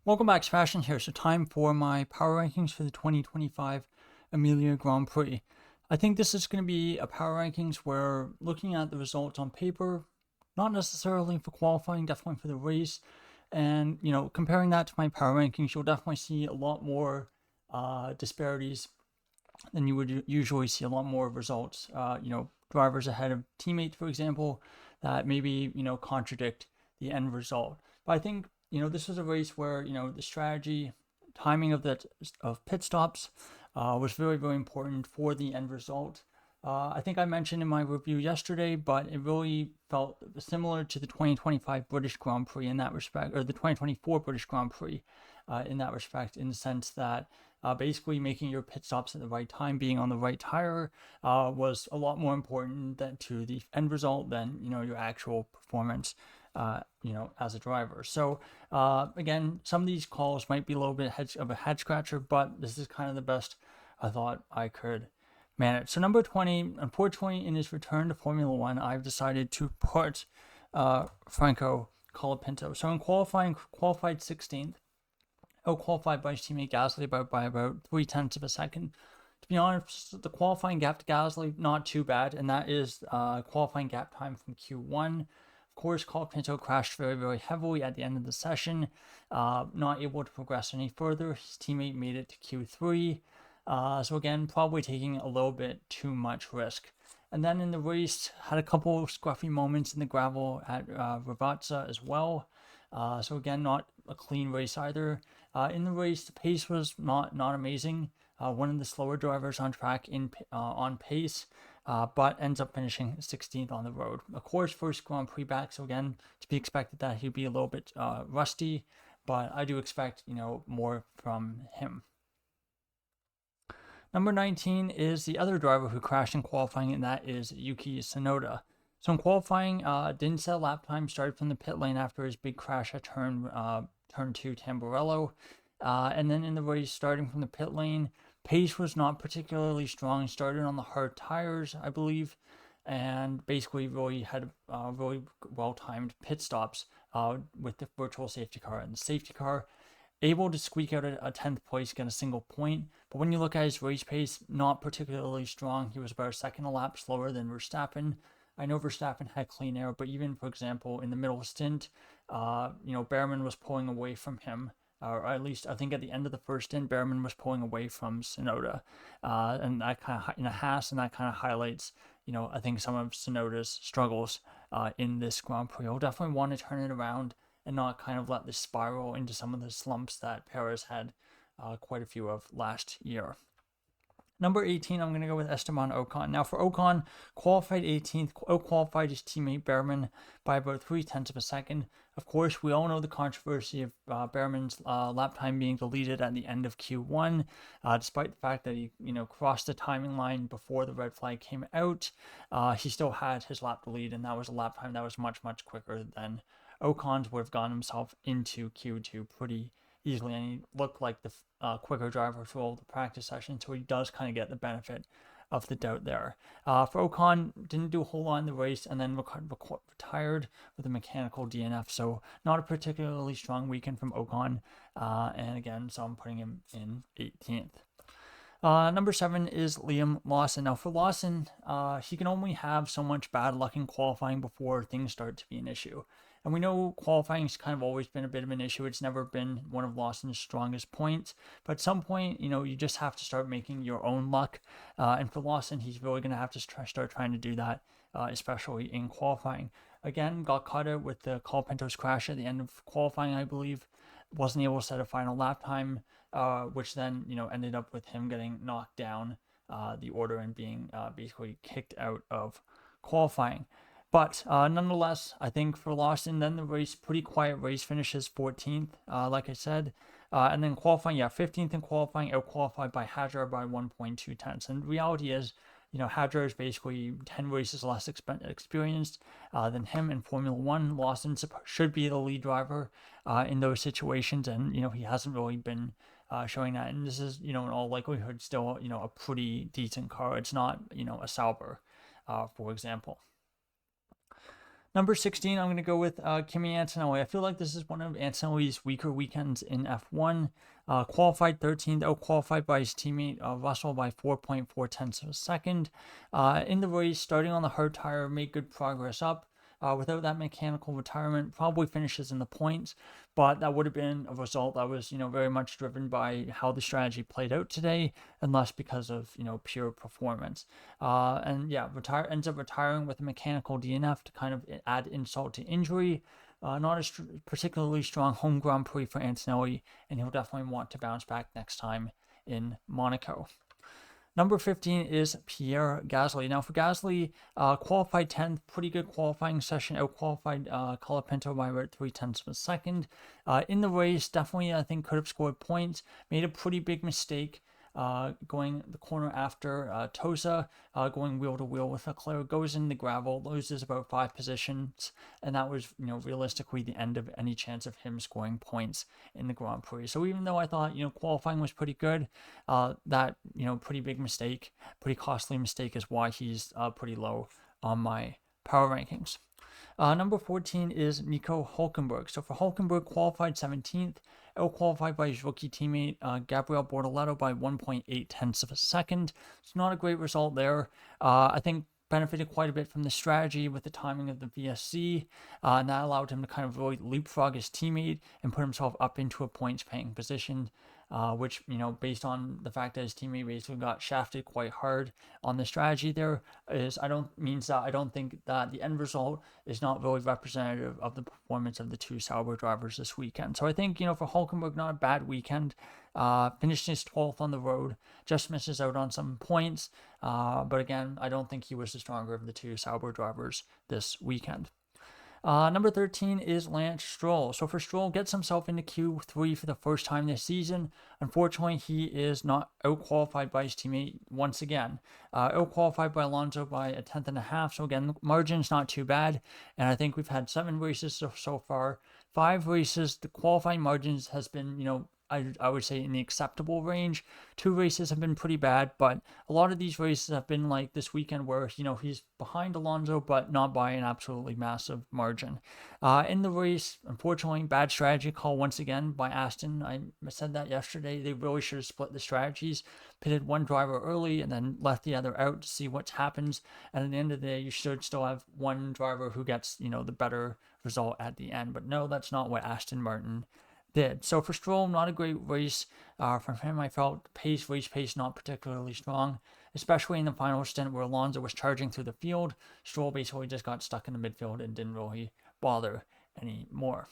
Welcome back, Sebastian here. So time for my power rankings for the 2025 Emilia Grand Prix. I think this is going to be a power rankings where looking at the results on paper, not necessarily for qualifying, definitely for the race, and comparing that to my power rankings, you'll definitely see a lot more disparities than you would usually see. A lot more results, drivers ahead of teammates, for example, that maybe contradict the end result. But I think this was a race where the strategy, timing of pit stops was very, very important for the end result. I think I mentioned in my review yesterday, but it really felt similar to the 2025 British Grand Prix in that respect, or the 2024 British Grand Prix in that respect, in the sense that basically making your pit stops at the right time, being on the right tire, was a lot more important to the end result than your actual performance. As a driver. So again, some of these calls might be a little bit of a head scratcher, but this is kind of the best I thought I could manage. So number 20, unfortunately, in his return to Formula One, I've decided to put Franco Colapinto. So in qualified 16th, out-qualified by his teammate Gasly by about 0.3 of a second. To be honest, the qualifying gap to Gasly, not too bad, and that is qualifying gap time from Q1. Of course, Colapinto crashed very, very heavily at the end of the session, not able to progress any further. His teammate made it to Q3, so again, probably taking a little bit too much risk. And then in the race, had a couple of scruffy moments in the gravel at Ravazza as well. So again, not a clean race either. In the race, the pace was not amazing. One of the slower drivers on track on pace, but ends up finishing 16th on the road. Of course, first Grand Prix back, so again, to be expected that he'd be a little bit rusty, but I do expect more from him. Number 19 is the other driver who crashed in qualifying, and that is Yuki Tsunoda. So in qualifying, didn't set a lap time, started from the pit lane after his big crash at turn 2 Tamburello. And then in the race, starting from the pit lane, pace was not particularly strong. Started on the hard tires, I believe, and basically really had really well-timed pit stops with the virtual safety car and the safety car. Able to squeak out a 10th place, get a single point. But when you look at his race pace, not particularly strong. He was about a second a lap slower than Verstappen. I know Verstappen had clean air, but even, for example, in the middle stint, Behrman was pulling away from him. Or at least I think at the end of the first stint, Behrman was pulling away from Tsunoda. And that kind of, in a Haas, and that kind of highlights, I think some of Tsunoda's struggles in this Grand Prix. He'll definitely want to turn it around and not kind of let this spiral into some of the slumps that Perez had quite a few of last year. Number 18, I'm going to go with Esteban Ocon. Now for Ocon, qualified 18th, out-qualified his teammate Behrman by about 0.3 of a second. Of course, we all know the controversy of Behrman's lap time being deleted at the end of Q1, despite the fact that he, crossed the timing line before the red flag came out. He still had his lap deleted, and that was a lap time that was much, much quicker than Ocon's would have gotten himself into Q2 pretty easily, and he looked like the quicker driver through all the practice sessions, so he does kind of get the benefit of the doubt there. For Ocon, didn't do a whole lot in the race, and then retired with a mechanical DNF, so not a particularly strong weekend from Ocon, and again, so I'm putting him in 18th. Number 7 is Liam Lawson. Now for Lawson, he can only have so much bad luck in qualifying before things start to be an issue. And we know qualifying's kind of always been a bit of an issue. It's never been one of Lawson's strongest points. But at some point, you just have to start making your own luck. And for Lawson, he's really going to have to start trying to do that, especially in qualifying. Again, got caught out with the Colapinto's crash at the end of qualifying, I believe. Wasn't able to set a final lap time, which then, ended up with him getting knocked down the order and being basically kicked out of qualifying. But nonetheless, I think for Lawson, then the race, pretty quiet race, finishes 14th, like I said. And then qualifying, 15th in qualifying, out-qualified by Hadjar by 1.2 tenths. And the reality is, Hadjar is basically 10 races less experienced than him in Formula One. Lawson should be the lead driver in those situations, and, he hasn't really been showing that. And this is, in all likelihood, still, a pretty decent car. It's not, a Sauber, for example. Number 16, I'm going to go with Kimi Antonelli. I feel like this is one of Antonelli's weaker weekends in F1. Qualified 13th, out-qualified by his teammate Russell by 4.4 tenths of a second. In the race, starting on the hard tire, made good progress up. Without that mechanical retirement, probably finishes in the points, but that would have been a result that was, very much driven by how the strategy played out today, and less because of, pure performance. And yeah, ends up retiring with a mechanical DNF to kind of add insult to injury. Not a particularly strong home Grand Prix for Antonelli, and he'll definitely want to bounce back next time in Monaco. Number 15 is Pierre Gasly. Now for Gasly, qualified 10th, pretty good qualifying session, out-qualified Colapinto by about 3 tenths of a second. In the race, definitely I think could have scored points, made a pretty big mistake going the corner after Tosa, going wheel to wheel with Leclerc, goes in the gravel, loses about 5 positions, and that was, realistically the end of any chance of him scoring points in the Grand Prix. So even though I thought, qualifying was pretty good, that, pretty big mistake, pretty costly mistake is why he's pretty low on my power rankings. Number 14 is Nico Hülkenberg. So for Hülkenberg, qualified 17th, out-qualified by his rookie teammate Gabriel Bortoleto by 1.8 tenths of a second. It's not a great result there. I think benefited quite a bit from the strategy with the timing of the VSC, and that allowed him to kind of really leapfrog his teammate and put himself up into a points-paying position. Which, based on the fact that his teammate basically got shafted quite hard on the strategy there, means that I don't think that the end result is not really representative of the performance of the two Sauber drivers this weekend. So I think, for Hülkenberg, not a bad weekend. Finished his 12th on the road, just misses out on some points. But again, I don't think he was the stronger of the two Sauber drivers this weekend. Number 13 is Lance Stroll. So for Stroll, gets himself into Q3 for the first time this season. Unfortunately, he is not out-qualified by his teammate once again. Out-qualified by Alonso by a tenth and a half. So again, the margin's not too bad. And I think we've had 7 races so far. 5 races, the qualifying margins has been, I would say in the acceptable range. 2 races have been pretty bad, but a lot of these races have been like this weekend where, he's behind Alonso, but not by an absolutely massive margin. In the race, unfortunately, bad strategy call once again by Aston. I said that yesterday. They really should have split the strategies, pitted one driver early and then left the other out to see what happens. And at the end of the day, you should still have one driver who gets, the better result at the end. But no, that's not what Aston Martin did. So for Stroll, not a great race from him. I felt race pace not particularly strong, especially in the final stint where Alonso was charging through the field. Stroll basically just got stuck in the midfield and didn't really bother anymore.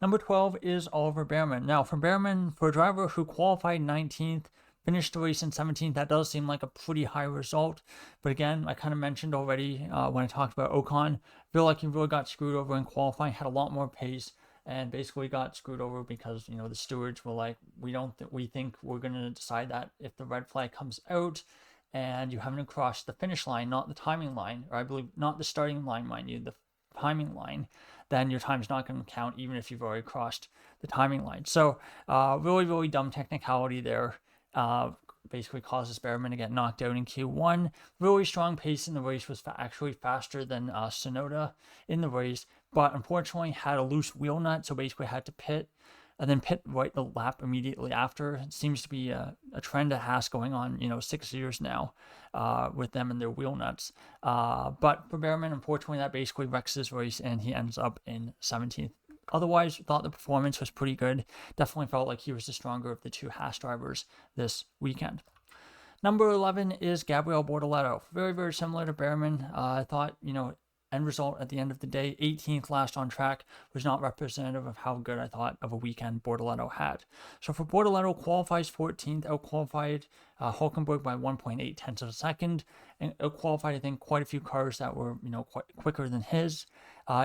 Number 12 is Oliver Bearman. Now for Bearman, for a driver who qualified 19th, finished the race in 17th, that does seem like a pretty high result. But again, I kind of mentioned already when I talked about Ocon, I feel like he really got screwed over in qualifying, had a lot more pace, and basically got screwed over because, the stewards were like, we think we're going to decide that if the red flag comes out and you haven't crossed the finish line, not the timing line, or I believe not the starting line, mind you, the timing line, then your time's not going to count even if you've already crossed the timing line. So really, really dumb technicality there. Basically causes Bearman to get knocked out in Q1. Really strong pace in the race, was actually faster than Tsunoda in the race, but unfortunately had a loose wheel nut, so basically had to pit, and then pit right the lap immediately after. It seems to be a trend at Haas going on, 6 years now with them and their wheel nuts. But for Bearman, unfortunately, that basically wrecks his race, and he ends up in 17th. Otherwise, thought the performance was pretty good. Definitely felt like he was the stronger of the two Haas drivers this weekend. Number 11 is Gabriel Bortoleto. Very, very similar to Bearman. I thought, end result at the end of the day, 18th last on track, was not representative of how good I thought of a weekend Bortoleto had. So for Bortoleto, qualifies 14th, out-qualified Hülkenberg by 1.8 tenths of a second, and out-qualified, I think, quite a few cars that were, quite quicker than his.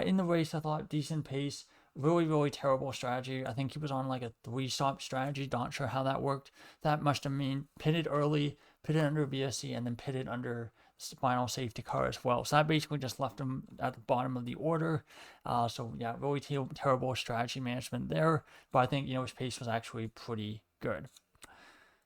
In the race, I thought decent pace. Really, really terrible strategy. I think he was on like a 3-stop strategy. Not sure how that worked. That must have mean pitted early, pitted under VSC, and then pitted under final safety car as well. So that basically just left him at the bottom of the order. So yeah, really terrible strategy management there. But I think, his pace was actually pretty good.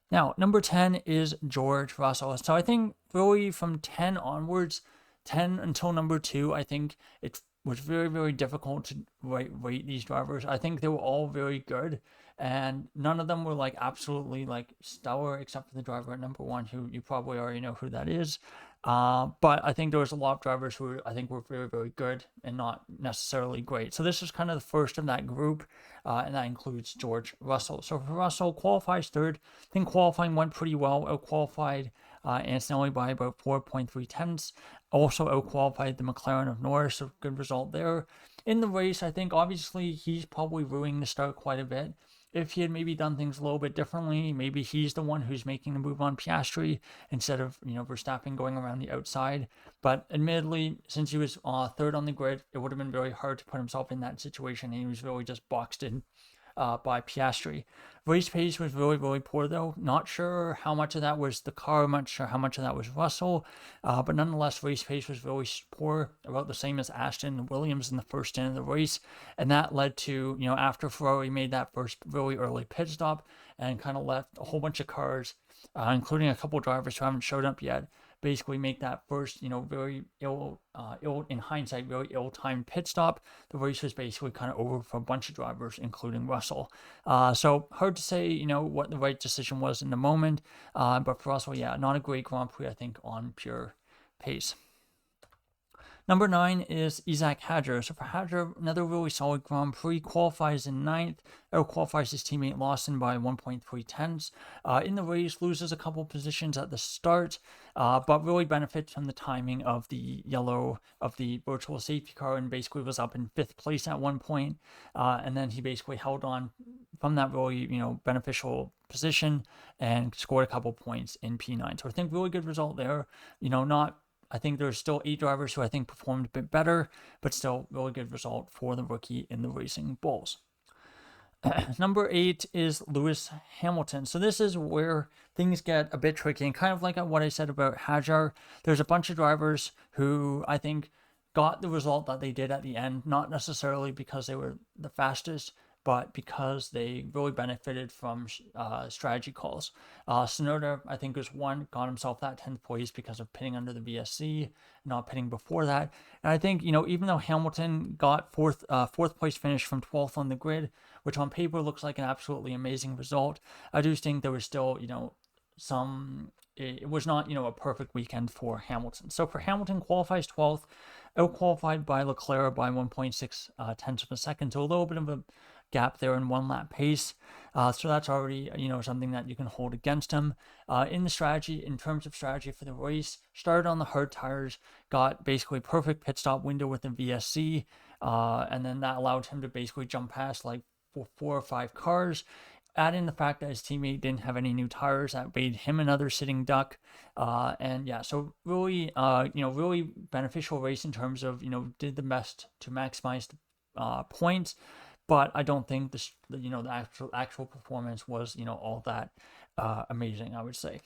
Now, number 10 is George Russell. So I think really from 10 onwards, 10 until number 2, I think it was very, very difficult to rate these drivers. I think they were all very good, and none of them were like absolutely like stellar, except for the driver at number 1, who you probably already know who that is. But I think there was a lot of drivers who I think were very, very good and not necessarily great. So this is kind of the first of that group, and that includes George Russell. So for Russell, qualifies third. I think qualifying went pretty well. Out-qualified Antonelli by about 4.3 tenths. Also out-qualified the McLaren of Norris, so good result there. In the race, I think obviously he's probably ruining the start quite a bit. If he had maybe done things a little bit differently, maybe he's the one who's making the move on Piastri instead of, Verstappen going around the outside. But admittedly, since he was third on the grid, it would have been very hard to put himself in that situation, and he was really just boxed in by Piastri. Race pace was really, really poor though. Not sure how much of that was the car, not sure how much of that was Russell, but nonetheless, race pace was really poor, about the same as Aston and Williams in the first end of the race, and that led to, after Ferrari made that first really early pit stop and kind of left a whole bunch of cars, including a couple drivers who haven't showed up yet, basically make that first, very in hindsight, very ill-timed pit stop. The race was basically kind of over for a bunch of drivers, including Russell. So hard to say, what the right decision was in the moment. But for Russell, yeah, not a great Grand Prix, I think, on pure pace. Number 9 is Isaac Hadjar. So for Hadjar, another really solid Grand Prix, qualifies in 9th, out-qualifies his teammate Lawson by 1.3 tenths. In the race, loses a couple positions at the start, but really benefits from the timing of the virtual safety car, and basically was up in 5th place at one point. And then he basically held on from that really, beneficial position and scored a couple points in P9. So I think really good result there. I think there's still 8 drivers who I think performed a bit better, but still really good result for the rookie in the Racing Bulls. Number 8 is Lewis Hamilton. So this is where things get a bit tricky, and kind of like what I said about Hadjar, there's a bunch of drivers who I think got the result that they did at the end, not necessarily because they were the fastest, but because they really benefited from strategy calls. Tsunoda, I think, was one, got himself that 10th place because of pitting under the VSC, not pitting before that. And I think, even though Hamilton got fourth place finish from 12th on the grid, which on paper looks like an absolutely amazing result, I do think there was still, it was not, a perfect weekend for Hamilton. So for Hamilton, qualifies 12th, out-qualified by Leclerc by 1.6 tenths of a second, so a little bit of a gap there in 1 lap pace. So that's already, something that you can hold against him. In terms of strategy for the race, started on the hard tires, got basically perfect pit stop window with the VSC, and then that allowed him to basically jump past like 4 or 5 cars. Add in the fact that his teammate didn't have any new tires, that made him another sitting duck. And yeah, so really, really beneficial race in terms of, did the best to maximize the points. But I don't think the actual performance was, all that amazing, I would say.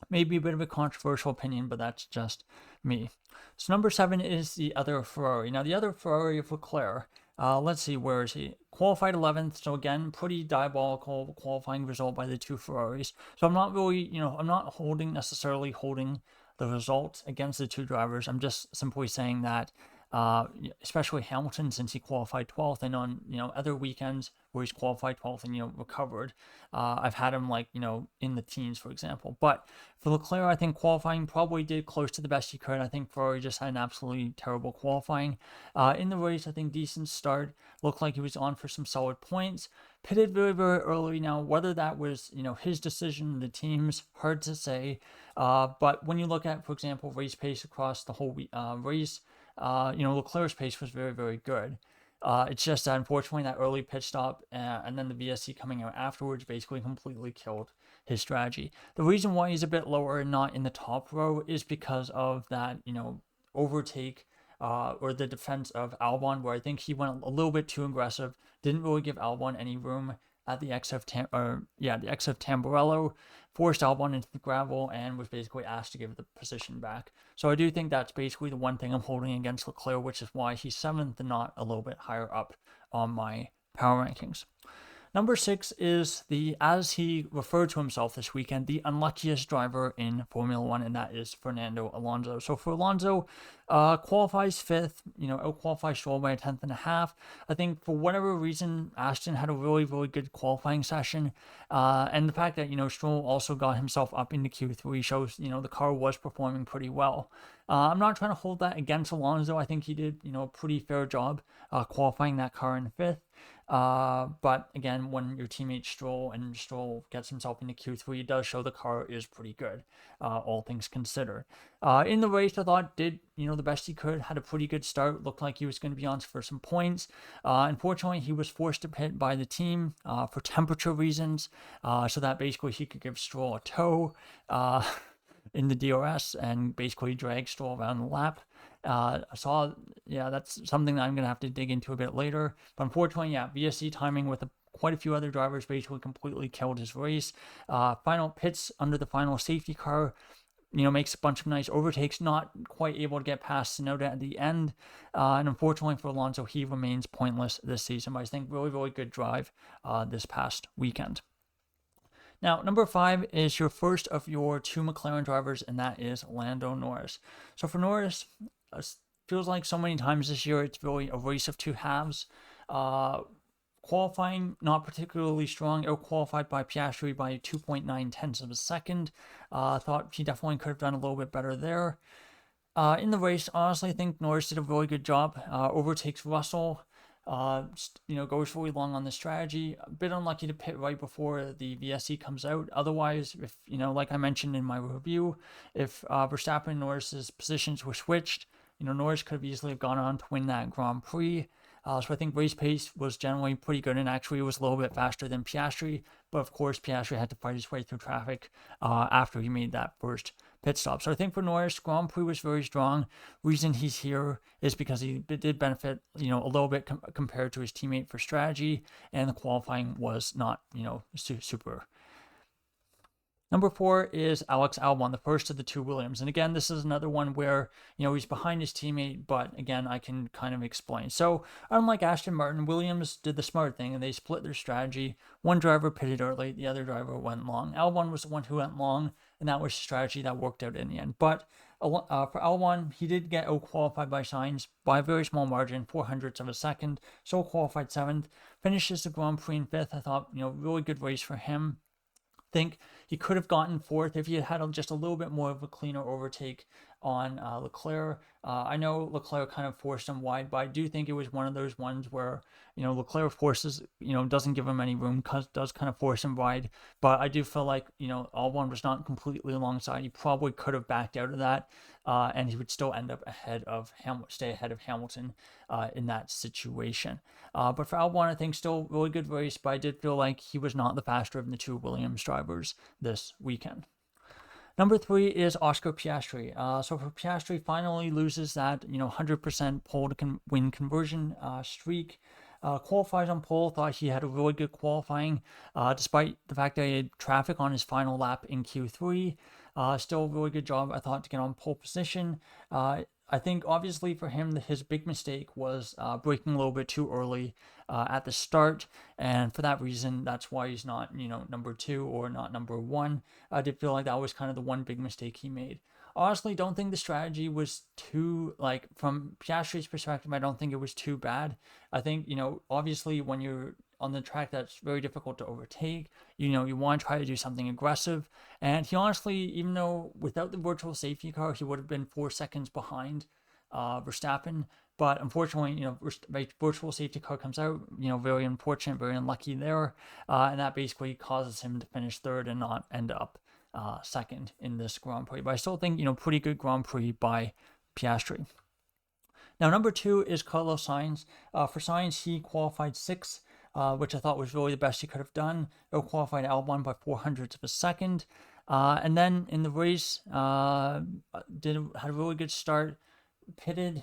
Maybe a bit of a controversial opinion, but that's just me. So number 7 is the other Ferrari. Now, the other Ferrari of Leclerc, let's see, where is he? Qualified 11th, so again, pretty diabolical qualifying result by the 2 Ferraris. So I'm not really, I'm not necessarily holding the result against the 2 drivers. I'm just simply saying that especially Hamilton, since he qualified 12th, and on other weekends where he's qualified 12th and recovered, I've had him in the teens, for example. But for Leclerc, I think qualifying probably did close to the best he could. I think Ferrari just had an absolutely terrible qualifying. In the race, I think decent start, looked like he was on for some solid points. Pitted very, very early. Now, whether that was his decision, the team's, hard to say. But when you look at, for example, race pace across the whole race, Leclerc's pace was very, very good. It's just that unfortunately that early pit stop and then the VSC coming out afterwards basically completely killed his strategy. The reason why he's a bit lower and not in the top row is because of that, overtake or the defense of Albon, where I think he went a little bit too aggressive, didn't really give Albon any room at the exit of Tamburello, forced Albon into the gravel, and was basically asked to give the position back. So I do think that's basically the one thing I'm holding against Leclerc, which is why he's 7th and not a little bit higher up on my power rankings. Number 6 is as he referred to himself this weekend, the unluckiest driver in Formula One, and that is Fernando Alonso. So for Alonso, qualifies 5th, out-qualifies Stroll by a 10th and a half. I think for whatever reason, Aston had a really, really good qualifying session. And the fact that, Stroll also got himself up into Q3 shows, the car was performing pretty well. I'm not trying to hold that against Alonso. I think he did, a pretty fair job qualifying that car in 5th. But again, when your teammate Stroll gets himself into Q3, it does show the car is pretty good, all things considered. In the race, I thought did the best he could, had a pretty good start, looked like he was going to be on for some points. Unfortunately, he was forced to pit by the team for temperature reasons, so that basically he could give Stroll a tow in the DRS and basically drag Stroll around the lap. That's something that I'm going to have to dig into a bit later. But unfortunately, VSC timing with quite a few other drivers basically completely killed his race. Final pits under the final safety car, makes a bunch of nice overtakes, not quite able to get past Tsunoda at the end. And unfortunately for Alonso, he remains pointless this season. But I think really, really good drive this past weekend. Now, number 5 is your first of your 2 McLaren drivers, and that is Lando Norris. So for Norris, feels like so many times this year it's really a race of 2 halves. Qualifying, not particularly strong, out-qualified by Piastri by 2.9 tenths of a second. Thought he definitely could have done a little bit better there. In the race, honestly, I think Norris did a really good job. Overtakes Russell. Goes really long on the strategy. A bit unlucky to pit right before the VSC comes out. Otherwise, if, like I mentioned in my review, if Verstappen and Norris's positions were switched, Norris could have easily have gone on to win that Grand Prix. So I think race pace was generally pretty good, and actually it was a little bit faster than Piastri. But of course, Piastri had to fight his way through traffic after he made that first pit stop. So I think for Norris, Grand Prix was very strong. Reason he's here is because he did benefit, a little bit compared to his teammate for strategy, and the qualifying was not, super. Number 4 is Alex Albon, the first of the 2 Williams. And again, this is another one where, he's behind his teammate, but again, I can kind of explain. So unlike Aston Martin, Williams did the smart thing and they split their strategy. One driver pitted early, the other driver went long. Albon was the one who went long, and that was a strategy that worked out in the end. But for Albon, he did get out-qualified by Sainz by a very small margin, 0.04 of a second, so qualified 7th, finishes the Grand Prix in 5th. I thought, really good race for him. Think he could have gotten 4th if he had just a little bit more of a cleaner overtake on Leclerc. I know Leclerc kind of forced him wide, but I do think it was one of those ones where, Leclerc forces, doesn't give him any room, does kind of force him wide. But I do feel like, Albon was not completely alongside. He probably could have backed out of that, and he would still end up stay ahead of Hamilton in that situation. But for Albon, I think still really good race, but I did feel like he was not the faster of the 2 Williams drivers this weekend. Number 3 is Oscar Piastri. So for Piastri, finally loses that 100% pole to win conversion streak. Qualifies on pole. Thought he had a really good qualifying, despite the fact that he had traffic on his final lap in Q3. Still a really good job, I thought, to get on pole position. I think obviously for him, his big mistake was braking a little bit too early at the start, and for that reason, that's why he's not, number 2 or not number 1. I did feel like that was kind of the one big mistake he made. Honestly, don't think the strategy was too, from Piastri's perspective, I don't think it was too bad. I think, obviously when you're on the track that's very difficult to overtake, you want to try to do something aggressive. And he honestly, even though without the virtual safety car, he would have been 4 seconds behind Verstappen. But unfortunately, virtual safety car comes out, very unfortunate, very unlucky there. And that basically causes him to finish 3rd and not end up 2nd in this Grand Prix. But I still think, pretty good Grand Prix by Piastri. Now, number 2 is Carlos Sainz. For Sainz, he qualified 6th, which I thought was really the best he could have done. Out-qualified Albon by 0.04 of a second. And then in the race, had a really good start. Pitted,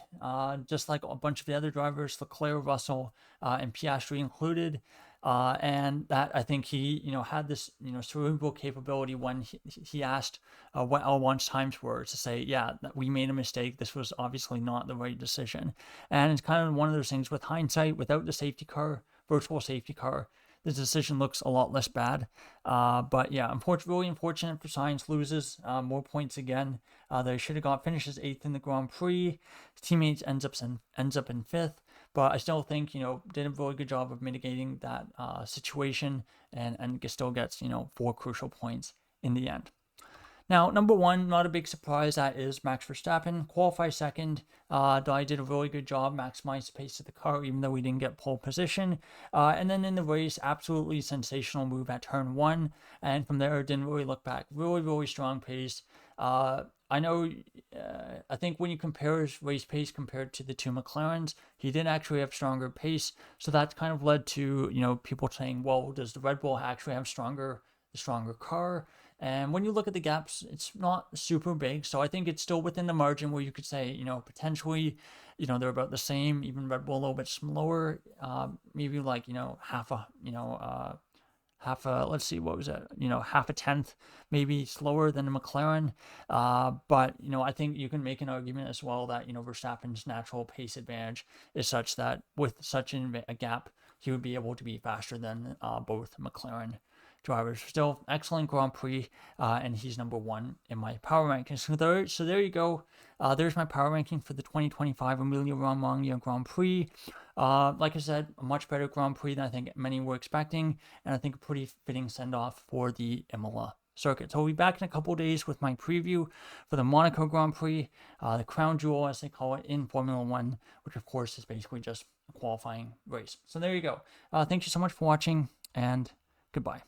just like a bunch of the other drivers, Leclerc, Russell, and Piastri included. And that, I think he, had this, cerebral capability when he asked what Albon's times were, to say, yeah, we made a mistake. This was obviously not the right decision. And it's kind of one of those things with hindsight, without the safety car, virtual safety car, the decision looks a lot less bad. But yeah, really unfortunate for Sainz, loses more points again. They should have finishes 8th in the Grand Prix. His teammates ends up in 5th. But I still think, did a really good job of mitigating that situation, and still gets, 4 crucial points in the end. Now, number one, not a big surprise, that is Max Verstappen. Qualified second. I did a really good job, maximized the pace of the car, even though we didn't get pole position. And then in the race, absolutely sensational move at turn 1. And from there, didn't really look back. Really, really strong pace. I know, I think when you compare his race pace compared to the 2 McLarens, he did actually have stronger pace. So that kind of led to, people saying, well, does the Red Bull actually have the stronger car? And when you look at the gaps, it's not super big. So I think it's still within the margin where you could say, potentially, they're about the same, even Red Bull a little bit slower, maybe like, let's see, what was it? Half a tenth, maybe slower than the McLaren. But, I think you can make an argument as well that, Verstappen's natural pace advantage is such that with such a gap, he would be able to be faster than both McLaren drivers. Still excellent Grand Prix, and he's number 1 in my power rankings. So there you go. There's my power ranking for the 2025 Emilia Romagna Grand Prix. Like I said, a much better Grand Prix than I think many were expecting, and I think a pretty fitting send-off for the Imola circuit. So we'll be back in a couple days with my preview for the Monaco Grand Prix, the crown jewel, as they call it, in Formula 1, which of course is basically just a qualifying race. So there you go. Thank you so much for watching, and goodbye.